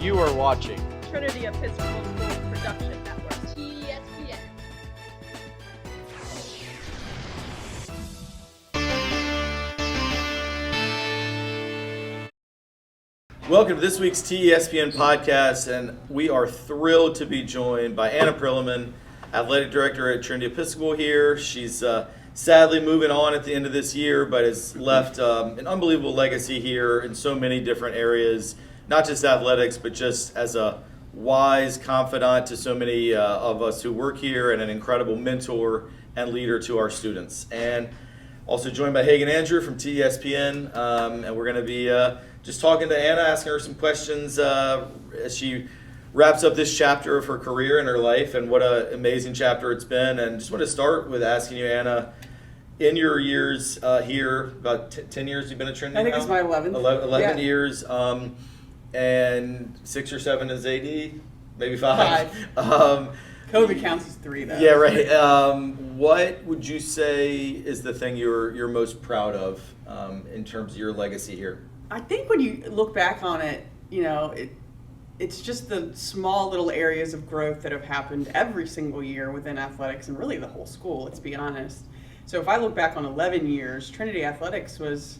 You are watching Trinity Episcopal School Production Network, TESPN. Welcome to this week's TESPN podcast, and we are thrilled to be joined by Anna Prillaman, Athletic Director at Trinity Episcopal here. She's sadly moving on at the end of this year, but has left an unbelievable legacy here in so many different areas, not just athletics, but just as a wise confidant to so many of us who work here, and an incredible mentor and leader to our students. And also joined by Hagen Andrew from TESPN, and we're going to be just talking to Anna, asking her some questions as she wraps up this chapter of her career and her life, and what an amazing chapter it's been. And just want to start with asking you, Anna, in your years here, about 10 years you've been at Trinity I think now? it's my 11th. 11 years, and 6 or 7 as AD, maybe 5. COVID counts as 3, though. Yeah, right. What would you say is the thing you're most proud of in terms of your legacy here? I think when you look back on it, you know, it's just the small little areas of growth that have happened every single year within athletics, and really the whole school, let's be honest. So if I look back on 11 years, Trinity Athletics was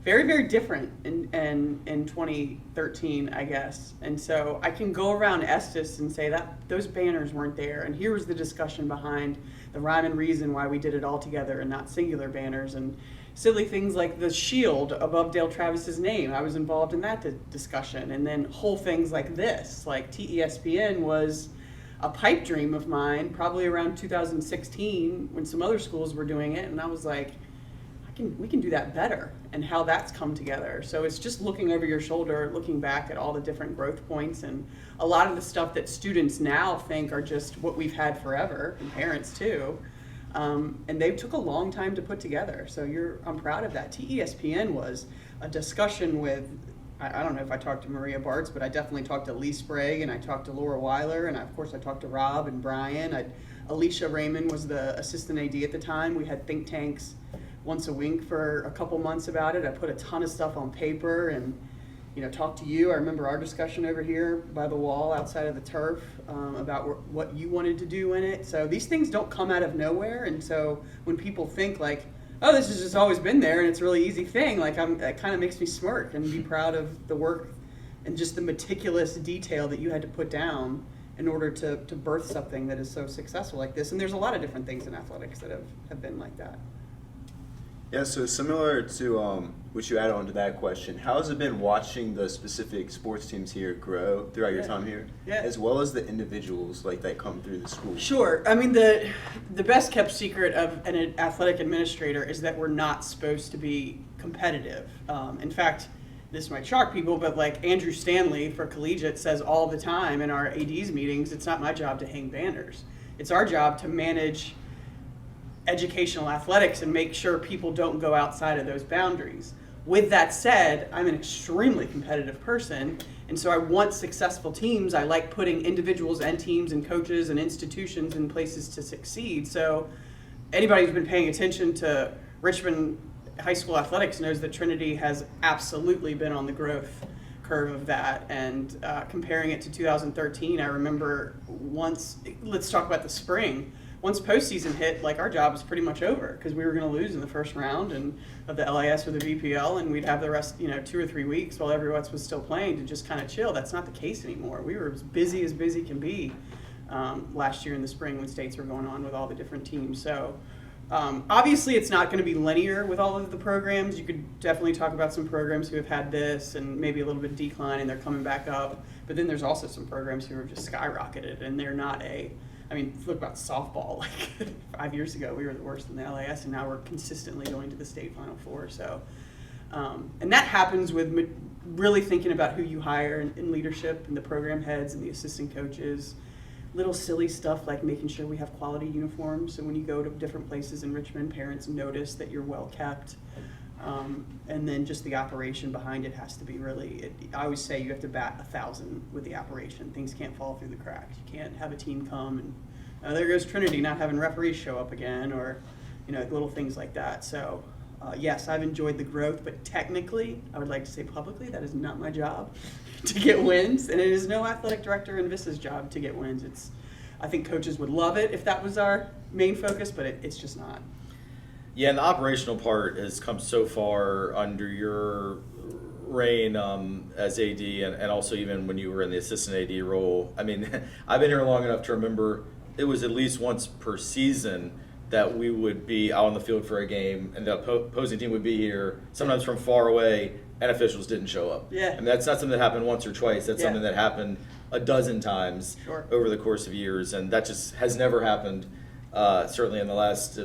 very, very different in 2013, I guess. And so I can go around Estes and say that those banners weren't there, and here was the discussion behind the rhyme and reason why we did it all together and not singular banners, and silly things like the shield above Dale Travis's name. I was involved in that discussion. And then whole things like this, like TESPN was a pipe dream of mine, probably around 2016 when some other schools were doing it, and I was like, we can do that better, and how that's come together. So it's just looking over your shoulder, looking back at all the different growth points, and a lot of the stuff that students now think are just what we've had forever, and parents too. And they took a long time to put together. So I'm proud of that. TESPN was a discussion with, I don't know if I talked to Maria Bartz, but I definitely talked to Lee Sprague, and I talked to Laura Weiler, and of course I talked to Rob and Brian. Alicia Raymond was the assistant AD at the time. We had think tanks once a week for a couple months about it. I put a ton of stuff on paper and, you know, talked to you. I remember our discussion over here by the wall outside of the turf about what you wanted to do in it. So these things don't come out of nowhere. And so when people think like, oh, this has just always been there and it's a really easy thing, like it kind of makes me smirk and be proud of the work and just the meticulous detail that you had to put down in order to birth something that is so successful like this. And there's a lot of different things in athletics that have been like that. Yeah, so similar to what you added on to that question, how has it been watching the specific sports teams here grow throughout your time here, as well as the individuals like that come through the school? Sure. I mean, the best kept secret of an athletic administrator is that we're not supposed to be competitive. In fact, this might shock people, but like Andrew Stanley for Collegiate says all the time in our AD's meetings, it's not my job to hang banners. It's our job to manage educational athletics and make sure people don't go outside of those boundaries. With that said, I'm an extremely competitive person, and so I want successful teams. I like putting individuals and teams and coaches and institutions in places to succeed. So anybody who's been paying attention to Richmond high school athletics knows that Trinity has absolutely been on the growth curve of that. And comparing it to 2013, I remember once, let's talk about the spring. Once postseason hit, like our job was pretty much over because we were going to lose in the first round and of the LIS or the VPL, and we'd have the rest, 2 or 3 weeks while everyone else was still playing to just kind of chill. That's not the case anymore. We were as busy can be last year in the spring when states were going on with all the different teams. So obviously it's not going to be linear with all of the programs. You could definitely talk about some programs who have had this and maybe a little bit decline and they're coming back up. But then there's also some programs who have just skyrocketed and they're not look about softball. Like 5 years ago, we were the worst in the LAS, and now we're consistently going to the state Final Four. So, and that happens with really thinking about who you hire in leadership and the program heads and the assistant coaches. Little silly stuff like making sure we have quality uniforms. So when you go to different places in Richmond, parents notice that you're well kept. And then just the operation behind it has to be really, I always say you have to bat 1,000 with the operation. Things can't fall through the cracks. You can't have a team come and there goes Trinity not having referees show up again, or little things like that. So Yes, I've enjoyed the growth, but technically, I would like to say publicly, that is not my job to get wins, and it is no athletic director in Vista's job to get wins. I think coaches would love it if that was our main focus, but it's just not. Yeah, and the operational part has come so far under your reign as AD, and also even when you were in the assistant AD role. I mean, I've been here long enough to remember it was at least once per season that we would be out on the field for a game, and the opposing team would be here, sometimes from far away, and officials didn't show up. Yeah. And that's not something that happened once or twice. That's Yeah. something that happened a dozen times over the course of years, and that just has never happened, certainly in the last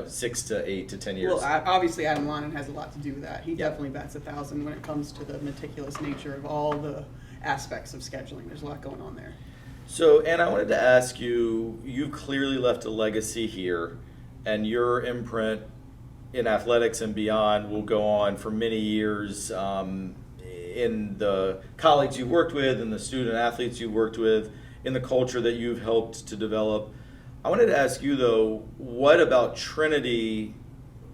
6 to 8 to 10 years. Well, obviously Adam Lonnon has a lot to do with that. He definitely bats 1,000 when it comes to the meticulous nature of all the aspects of scheduling. There's a lot going on there. So, Anna, I wanted to ask you, you clearly left a legacy here, and your imprint in athletics and beyond will go on for many years in the colleagues you've worked with, and the student athletes you've worked with, in the culture that you've helped to develop. I wanted to ask you, though, what about Trinity,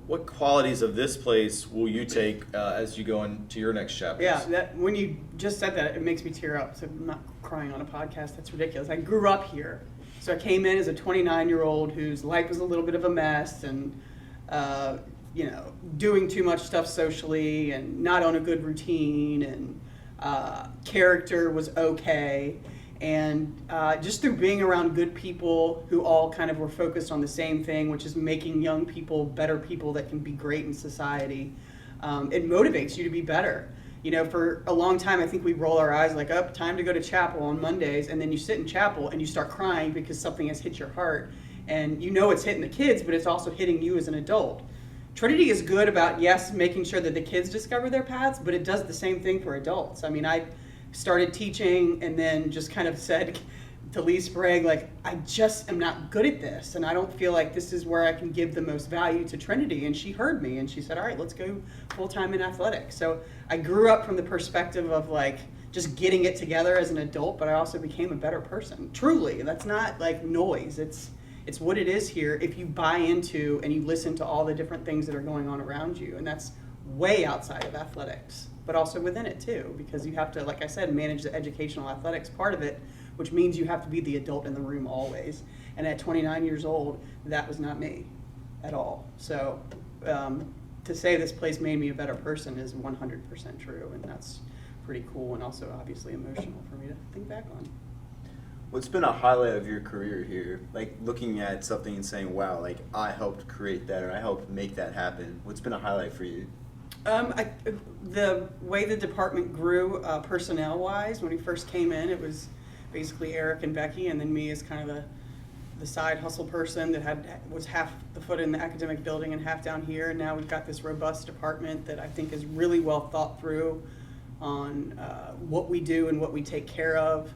what qualities of this place will you take as you go into your next chapters? Yeah, when you just said that, it makes me tear up. So I'm not crying on a podcast. That's ridiculous. I grew up here. So I came in as a 29-year-old whose life was a little bit of a mess and, doing too much stuff socially and not on a good routine, and character was okay. And just through being around good people who all kind of were focused on the same thing, which is making young people better people that can be great in society, it motivates you to be better. For a long time, I think we roll our eyes like, oh, time to go to chapel on Mondays, and then you sit in chapel and you start crying because something has hit your heart. And it's hitting the kids, but it's also hitting you as an adult. Trinity is good about, yes, making sure that the kids discover their paths, but it does the same thing for adults. I mean, I started teaching and then just kind of said to Lee Sprague, like, I just am not good at this, and I don't feel like this is where I can give the most value to Trinity. And she heard me, and she said, all right, let's go full-time in athletics. So I grew up from the perspective of, like, just getting it together as an adult, but I also became a better person. Truly, that's not, like, noise. It's what it is here if you buy into and you listen to all the different things that are going on around you. And that's way outside of athletics, but also within it too, because you have to, like I said, manage the educational athletics part of it, which means you have to be the adult in the room always. And at 29 years old, that was not me at all. So to say this place made me a better person is 100% true, and that's pretty cool and also obviously emotional for me to think back on. What's been a highlight of your career here? Like looking at something and saying, wow, like I helped create that or I helped make that happen. What's been a highlight for you? The way the department grew personnel-wise, when we first came in, it was basically Eric and Becky, and then me as kind of the side hustle person that was half the foot in the academic building and half down here. And now we've got this robust department that I think is really well thought through on what we do and what we take care of.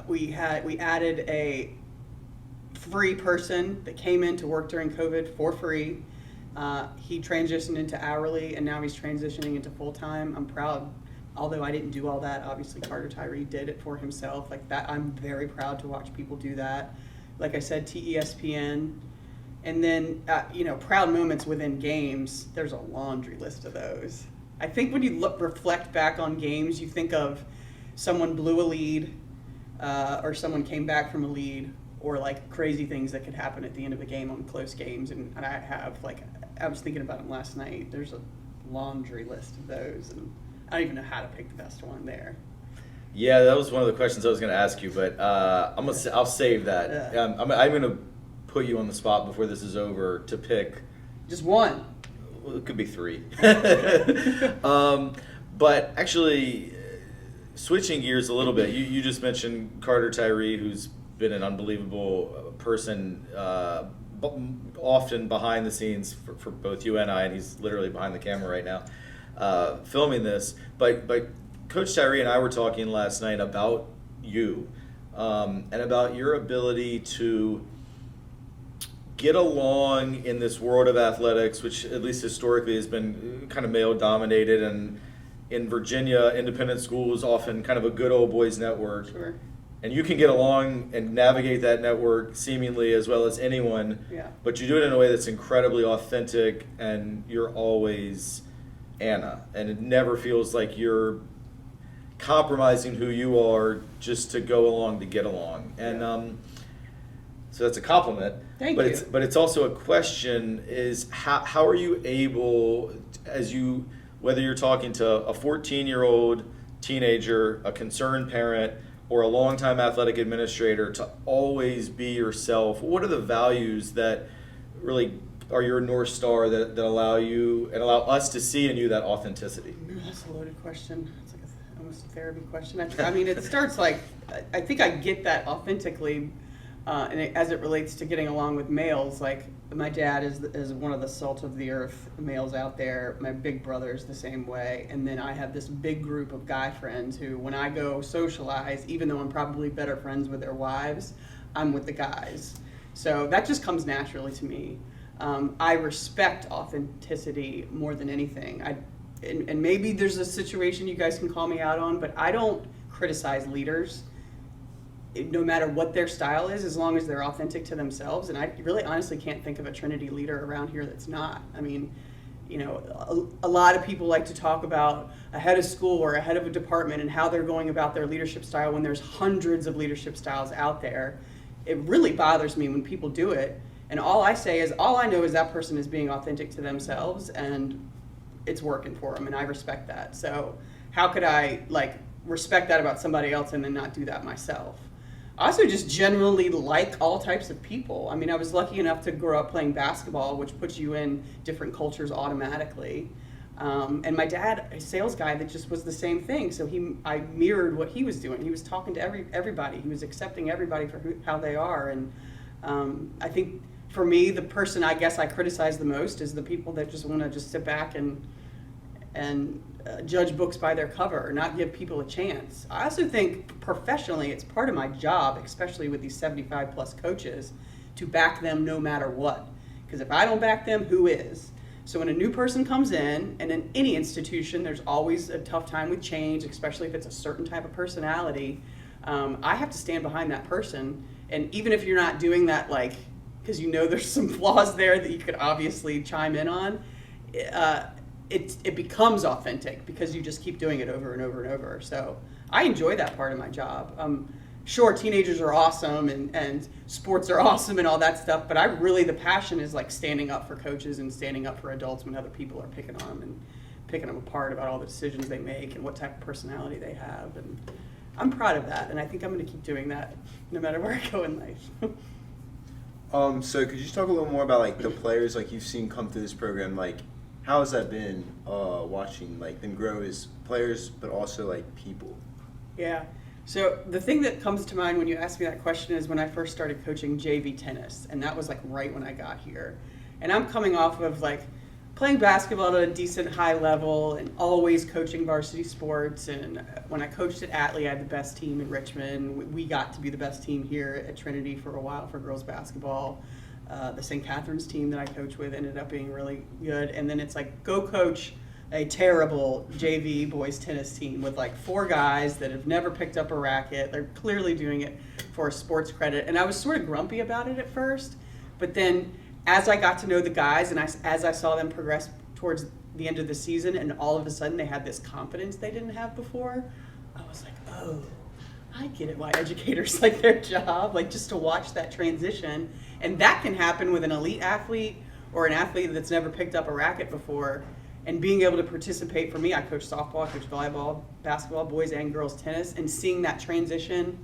We added a free person that came in to work during COVID for free. He transitioned into hourly, and now he's transitioning into full-time. I'm proud, although I didn't do all that. Obviously, Carter Tyree did it for himself. Like that, I'm very proud to watch people do that. Like I said, TESPN. And then, proud moments within games, there's a laundry list of those. I think when you reflect back on games, you think of someone blew a lead, or someone came back from a lead, or like crazy things that could happen at the end of a game on close games. And I was thinking about them last night. There's a laundry list of those, and I don't even know how to pick the best one there. Yeah, that was one of the questions I was going to ask you, but I'll save that. Yeah. I'm going to put you on the spot before this is over to pick. Just one. Well, it could be 3. But actually, switching gears a little bit, you just mentioned Carter Tyree, who's been an unbelievable person, often behind the scenes for both you and I, and he's literally behind the camera right now, filming this. But Coach Tyree and I were talking last night about you, and about your ability to get along in this world of athletics, which at least historically has been kind of male dominated, and in Virginia, independent schools often kind of a good old boys network. Sure. and you can get along and navigate that network seemingly as well as anyone. Yeah. But you do it in a way that's incredibly authentic, and you're always Anna, and it never feels like you're compromising who you are just to go along to get along. And so that's a compliment. Thank but you. It's also a question: is how are you able, whether you're talking to a 14-year-old teenager, a concerned parent, or a longtime athletic administrator, to always be yourself? What are the values that really are your North Star that allow you and allow us to see in you that authenticity? That's a loaded question. It's like almost a therapy question. I mean, it starts like, I think I get that authentically, as it relates to getting along with males. Like, my dad is one of the salt of the earth males out there. My big brother is the same way. And then I have this big group of guy friends who, when I go socialize, even though I'm probably better friends with their wives, I'm with the guys. So that just comes naturally to me. I respect authenticity more than anything. And maybe there's a situation you guys can call me out on, but I don't criticize leaders, no matter what their style is, as long as they're authentic to themselves. And I really honestly can't think of a Trinity leader around here that's not. I mean, you know, a lot of people like to talk about a head of school or a head of a department and how they're going about their leadership style when there's hundreds of leadership styles out there. It really bothers me when people do it. And all I know is that person is being authentic to themselves, and it's working for them, and I respect that. So how could I respect that about somebody else and then not do that myself? I also just generally like all types of people. I mean, I was lucky enough to grow up playing basketball, which puts you in different cultures automatically. And my dad, a sales guy that just was the same thing. So I mirrored what he was doing. He was talking to everybody. He was accepting everybody for how they are. And I think for me, the person I guess I criticize the most is the people that just want to just sit back and judge books by their cover, not give people a chance. I also think professionally, it's part of my job, especially with these 75 plus coaches, to back them no matter what. Because if I don't back them, who is? So when a new person comes in, and in any institution, there's always a tough time with change, especially if it's a certain type of personality. I have to stand behind that person. And even if you're not doing that, because you know there's some flaws there that you could obviously chime in on, it becomes authentic because you just keep doing it over and over and over. So I enjoy that part of my job. Sure, teenagers are awesome and sports are awesome and all that stuff, but the passion is standing up for coaches and standing up for adults when other people are picking on them and picking them apart about all the decisions they make and what type of personality they have. And I'm proud of that, and I think I'm going to keep doing that no matter where I go in life. So could you talk a little more about the players you've seen come through this program? How has that been watching them grow as players, but also people? Yeah. So the thing that comes to mind when you ask me that question is when I first started coaching JV tennis, and that was right when I got here. And I'm coming off of playing basketball at a decent high level and always coaching varsity sports. And when I coached at Atlee, I had the best team in Richmond. We got to be the best team here at Trinity for a while for girls basketball. The St. Catherine's team that I coach with ended up being really good. And then it's go coach a terrible JV boys tennis team with 4 guys that have never picked up a racket. They're clearly doing it for a sports credit. And I was sort of grumpy about it at first, but then as I got to know the guys and as I saw them progress towards the end of the season, and all of a sudden they had this confidence they didn't have before, I was oh, I get it why educators like their job, just to watch that transition. And that can happen with an elite athlete or an athlete that's never picked up a racket before. And being able to participate, for me, I coach softball, I coach volleyball, basketball, boys and girls tennis, and seeing that transition,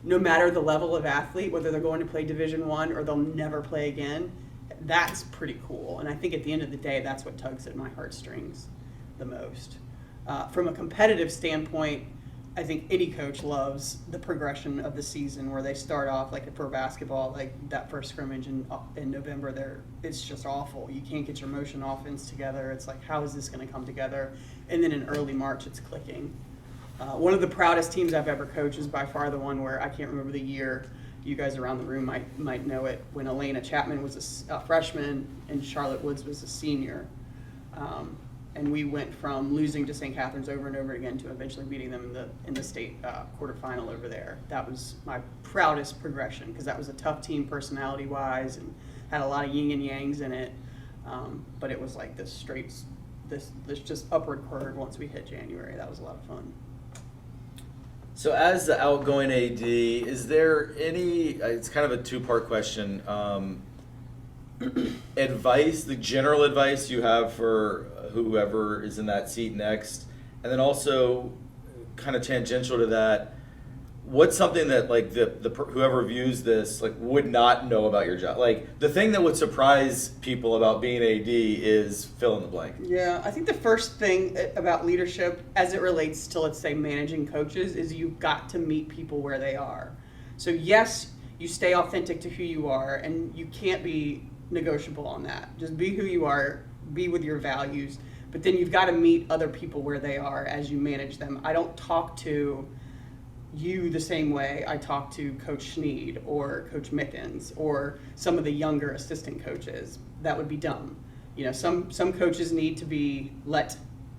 no matter the level of athlete, whether they're going to play Division I or they'll never play again, that's pretty cool. And I think at the end of the day, that's what tugs at my heartstrings the most. From a competitive standpoint, I think any coach loves the progression of the season where they start off for basketball, that first scrimmage in November, it's just awful. You can't get your motion offense together. It's how is this going to come together? And then in early March, it's clicking. One of the proudest teams I've ever coached is by far the one where I can't remember the year. You guys around the room might know it. When Elena Chapman was a freshman and Charlotte Woods was a senior. and we went from losing to St. Catherine's over and over again to eventually beating them in the state quarterfinal over there. That was my proudest progression because that was a tough team personality-wise and had a lot of yin and yangs in it. But it was like this just upward curve once we hit January. That was a lot of fun. So as the outgoing AD, is there any, it's kind of a two-part question, advice, the general advice you have for whoever is in that seat next, and then also kind of tangential to that, what's something that like the whoever views this like would not know about your job? Like the thing that would surprise people about being AD is fill in the blank. Yeah, I think the first thing about leadership as it relates to, let's say, managing coaches is you've got to meet people where they are. So yes, you stay authentic to who you are, and you can't be negotiable on that. Just be who you are, be with your values, but then you've got to meet other people where they are as you manage them. I don't talk to you the same way I talk to Coach Schneed or Coach Mickens or some of the younger assistant coaches. That would be dumb. You know, some coaches need to be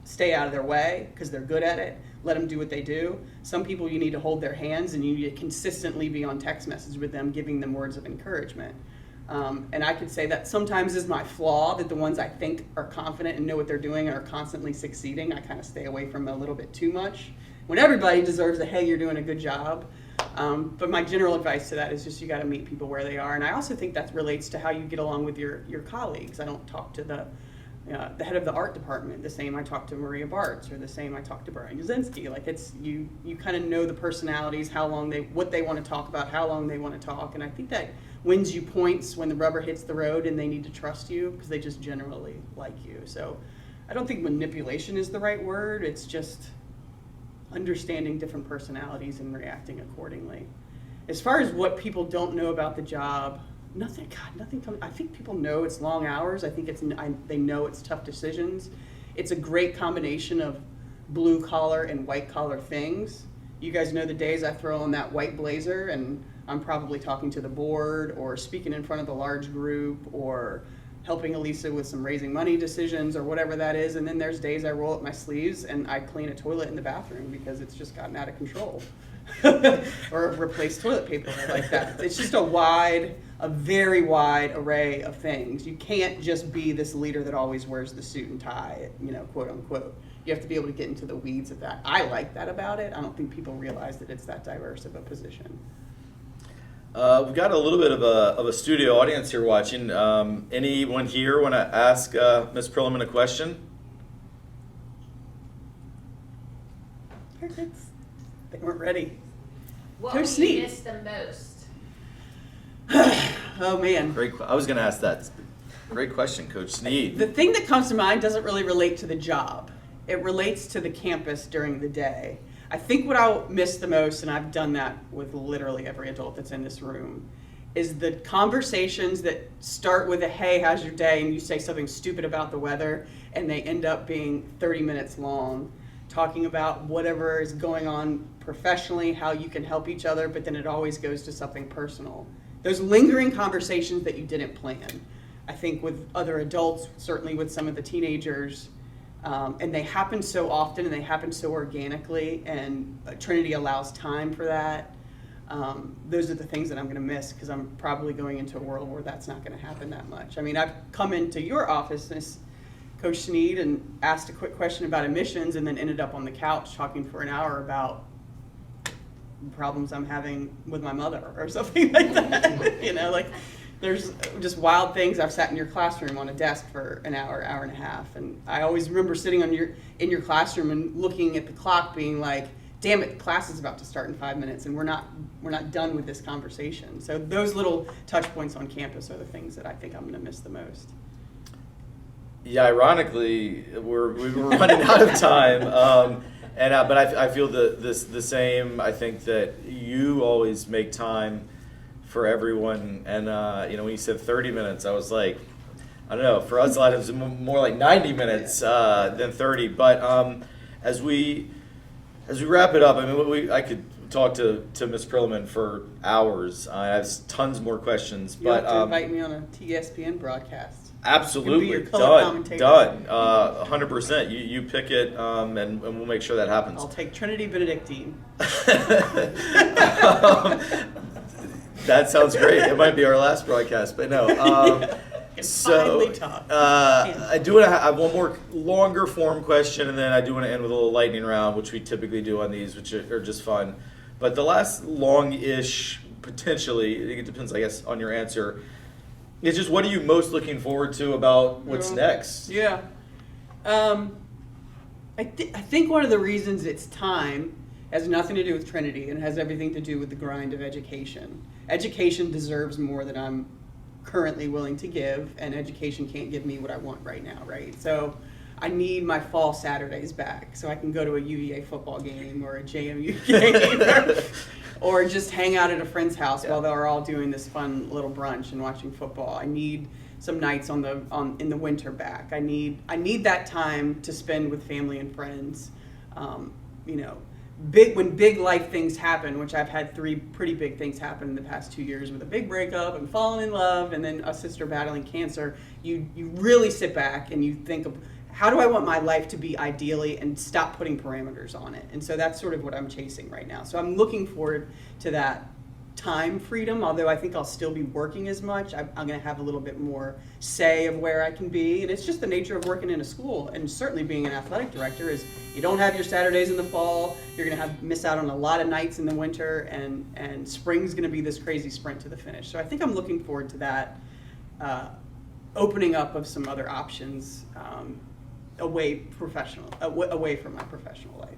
stay out of their way because they're good at it. Let them do what they do. Some people you need to hold their hands and you need to consistently be on text message with them, giving them words of encouragement. And I could say that sometimes is my flaw, that the ones I think are confident and know what they're doing and are constantly succeeding, I kind of stay away from a little bit too much. When everybody deserves a, hey, you're doing a good job. But my general advice to that is just you got to meet people where they are. And I also think that relates to how you get along with your colleagues. I don't talk to the head of the art department the same I talk to Maria Bartz, or the same I talk to Brian Jasinski. Like it's you kind of know the personalities, what they want to talk about, how long they want to talk. And I think that wins you points when the rubber hits the road and they need to trust you because they just generally like you. So I don't think manipulation is the right word. It's just understanding different personalities and reacting accordingly. As far as what people don't know about the job, nothing comes. I think people know it's long hours. I think they know it's tough decisions. It's a great combination of blue collar and white collar things. You guys know the days I throw on that white blazer and I'm probably talking to the board or speaking in front of a large group or helping Elisa with some raising money decisions or whatever that is. And then there's days I roll up my sleeves and I clean a toilet in the bathroom because it's just gotten out of control. Or replace toilet paper like that. It's just a very wide array of things. You can't just be this leader that always wears the suit and tie, quote unquote. You have to be able to get into the weeds of that. I like that about it. I don't think people realize that it's that diverse of a position. We've got a little bit of a studio audience here watching. Anyone here want to ask Ms. Prillaman a question? Perfect. They weren't ready. What Coach will you Sneed. miss the most? Oh man. I was going to ask that. Great question, Coach Sneed. The thing that comes to mind doesn't really relate to the job. It relates to the campus during the day. I think what I'll miss the most, and I've done that with literally every adult that's in this room, is the conversations that start with a, hey, how's your day? And you say something stupid about the weather, and they end up being 30 minutes long, talking about whatever is going on professionally, how you can help each other, but then it always goes to something personal. Those lingering conversations that you didn't plan. I think with other adults, certainly with some of the teenagers, and they happen so often and they happen so organically, and Trinity allows time for that. Those are the things that I'm going to miss because I'm probably going into a world where that's not going to happen that much. I mean, I've come into your office, Ms. Coach Sneed, and asked a quick question about admissions and then ended up on the couch talking for an hour about problems I'm having with my mother or something like that. There's just wild things. I've sat in your classroom on a desk for an hour and a half, and I always remember sitting in your classroom and looking at the clock being like, damn it, class is about to start in 5 minutes and we're not done with this conversation. So those little touch points on campus are the things that I think I'm going to miss the most. Yeah, ironically, we were running out of time, but I feel the same. I think that you always make time for everyone, and when you said 30 minutes, I was like, I don't know. For us, a lot of it was more like 90 minutes than 30. But as we wrap it up, I mean, I could talk to Ms. Prillaman for hours. I have tons more questions. You have to invite me on a TESPN broadcast. Absolutely. Can be your color Done. commentator. Done. 100%. You pick it, and we'll make sure that happens. I'll take Trinity Benedictine. That sounds great. It might be our last broadcast, but no. Finally talk. I do want to have one more longer form question, and then I do want to end with a little lightning round, which we typically do on these, which are just fun. But the last long-ish, potentially, I think it depends, I guess, on your answer. It's just, what are you most looking forward to about what's next? Yeah. I think one of the reasons it's time has nothing to do with Trinity and has everything to do with the grind of education. Education deserves more than I'm currently willing to give, and education can't give me what I want right now, right? So I need my fall Saturdays back so I can go to a UVA football game or a JMU game or just hang out at a friend's house while they're all doing this fun little brunch and watching football. I need some nights in the winter back. I need that time to spend with family and friends. When big life things happen, which I've had 3 pretty big things happen in the past 2 years, with a big breakup and falling in love and then a sister battling cancer, you really sit back and you think of, how do I want my life to be ideally, and stop putting parameters on it. And so that's sort of what I'm chasing right now. So I'm looking forward to that time freedom, although I think I'll still be working as much. I'm going to have a little bit more say of where I can be. And it's just the nature of working in a school, and certainly being an athletic director is you don't have your Saturdays in the fall. You're going to miss out on a lot of nights in the winter, and spring's going to be this crazy sprint to the finish. So I think I'm looking forward to that opening up of some other options away from my professional life.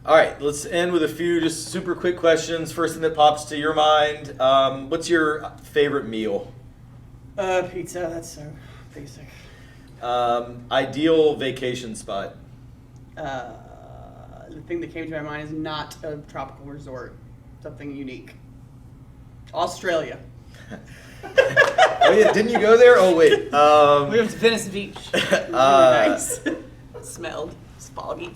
All right, let's end with a few just super quick questions. First thing that pops to your mind, what's your favorite meal? Pizza, that's so basic. Ideal vacation spot? The thing that came to my mind is not a tropical resort, something unique. Australia. Oh yeah, didn't you go there? Oh wait. We went to Venice Beach. It was really nice. Smelled. It's foggy.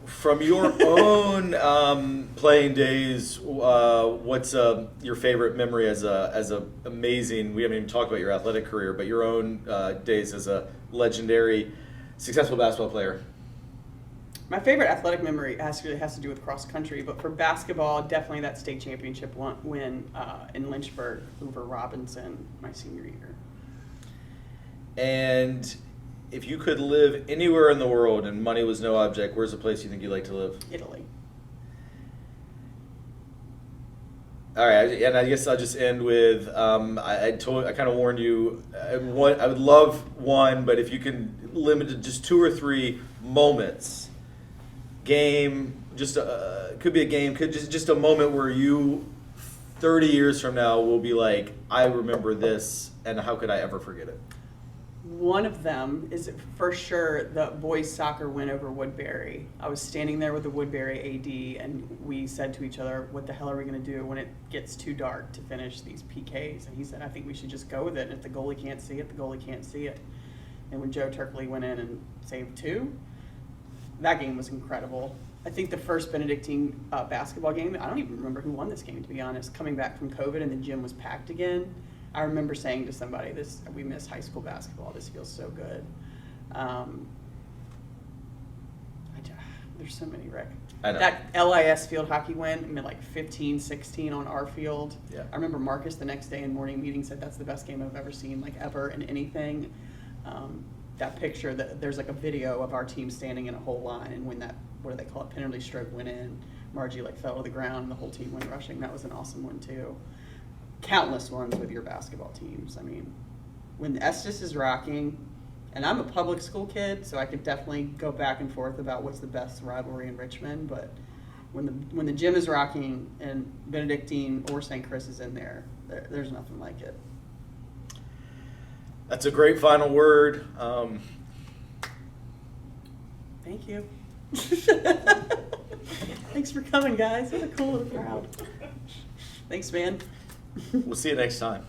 From your own playing days, what's your favorite memory as a amazing? We haven't even talked about your athletic career, but your own days as a legendary, successful basketball player. My favorite athletic memory has to do with cross country, but for basketball, definitely that state championship win in Lynchburg over Robinson my senior year. And if you could live anywhere in the world and money was no object, where's the place you think you'd like to live? Italy. All right, and I guess I'll just end with I kind of warned you. I would love one, but if you can limit it to just 2 or 3 moments. Game, could be a game, could just a moment where you 30 years from now will be like, I remember this, and how could I ever forget it? One of them is for sure the boys soccer win over Woodbury. I was standing there with the Woodbury AD, and we said to each other, what the hell are we going to do when it gets too dark to finish these PKs? And he said, I think we should just go with it. And if the goalie can't see it, the goalie can't see it. And when Joe Turkley went in and saved 2, that game was incredible. I think the first Benedictine basketball game, I don't even remember who won this game, to be honest, coming back from COVID and the gym was packed again. I remember saying to somebody, we miss high school basketball. This feels so good. There's so many, Rick. I know. That LIS field hockey win, like 15-16 on our field. Yeah. I remember Marcus the next day in morning meeting said that's the best game I've ever seen, like ever in anything. That picture, there's like a video of our team standing in a whole line, and when that, what do they call it, penalty stroke went in, Margie fell to the ground and the whole team went rushing. That was an awesome one too. Countless ones with your basketball teams. I mean, when Estes is rocking, and I'm a public school kid, so I could definitely go back and forth about what's the best rivalry in Richmond, but when the gym is rocking and Benedictine or St. Chris is in there's nothing like it. That's a great final word. Thank you. Thanks for coming, guys. What a cool little crowd. Thanks, man. We'll see you next time.